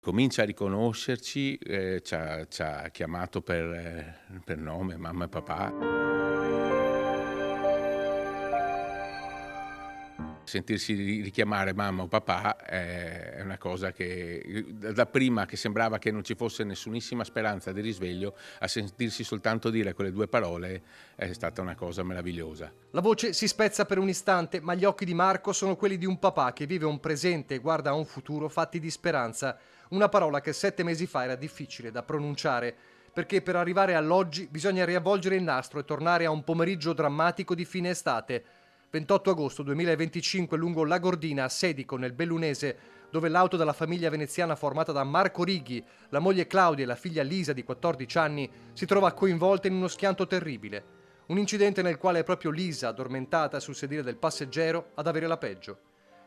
Comincia a riconoscerci, c'ha chiamato per nome, mamma e papà. Sentirsi richiamare mamma o papà è una cosa che da prima che sembrava che non ci fosse nessunissima speranza di risveglio, a sentirsi soltanto dire quelle 2 parole è stata una cosa meravigliosa. La voce si spezza per un istante, ma gli occhi di Marco sono quelli di un papà che vive un presente e guarda a un futuro fatti di speranza. Una parola che 7 mesi fa era difficile da pronunciare, perché per arrivare all'oggi bisogna riavvolgere il nastro e tornare a un pomeriggio drammatico di fine estate. 28 agosto 2025 lungo La Gordina a Sedico, nel Bellunese, dove l'auto della famiglia veneziana formata da Marco Righi, la moglie Claudia e la figlia Lisa di 14 anni si trova coinvolta in uno schianto terribile. Un incidente nel quale è proprio Lisa, addormentata sul sedile del passeggero, ad avere la peggio.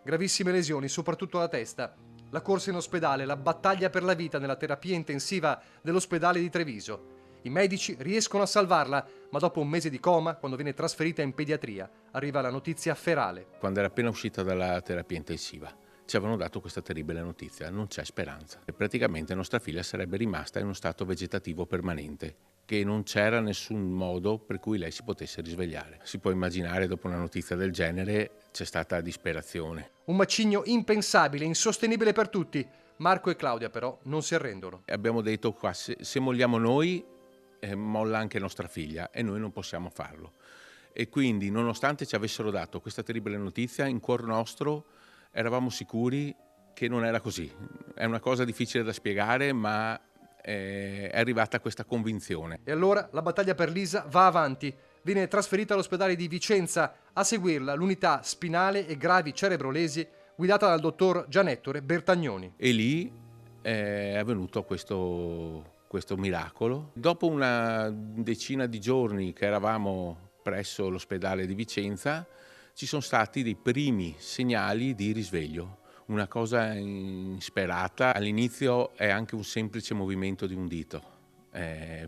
Gravissime lesioni, soprattutto alla testa. La corsa in ospedale, la battaglia per la vita nella terapia intensiva dell'ospedale di Treviso. I medici riescono a salvarla, ma dopo un mese di coma, quando viene trasferita in pediatria, arriva la notizia ferale. Quando era appena uscita dalla terapia intensiva, ci avevano dato questa terribile notizia: non c'è speranza. E praticamente nostra figlia sarebbe rimasta in uno stato vegetativo permanente, che non c'era nessun modo per cui lei si potesse risvegliare. Si può immaginare, dopo una notizia del genere, c'è stata disperazione. Un macigno impensabile, insostenibile per tutti. Marco e Claudia però non si arrendono. E abbiamo detto qua, se molliamo noi, molla anche nostra figlia e noi non possiamo farlo. E quindi, nonostante ci avessero dato questa terribile notizia, in cuor nostro eravamo sicuri che non era così. È una cosa difficile da spiegare, ma è arrivata questa convinzione. E allora la battaglia per Lisa va avanti. Viene trasferita all'ospedale di Vicenza, a seguirla l'unità spinale e gravi cerebrolesi guidata dal dottor Gianettore Bertagnoni. E lì è avvenuto questo miracolo. Dopo una decina di giorni che eravamo presso l'ospedale di Vicenza, ci sono stati dei primi segnali di risveglio. Una cosa insperata. All'inizio è anche un semplice movimento di un dito,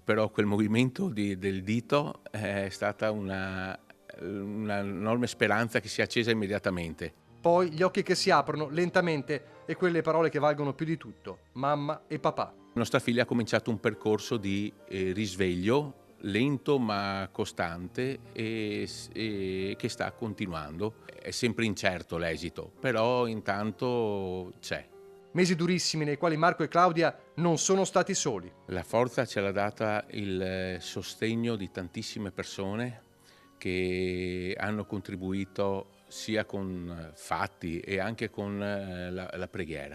però quel movimento del dito è stata una enorme speranza che si è accesa immediatamente. Poi gli occhi che si aprono lentamente e quelle parole che valgono più di tutto: mamma e papà. Nostra figlia ha cominciato un percorso di risveglio lento ma costante e che sta continuando. È sempre incerto l'esito, però intanto c'è. Mesi durissimi nei quali Marco e Claudia non sono stati soli. La forza ce l'ha data il sostegno di tantissime persone che hanno contribuito sia con fatti e anche con la preghiera.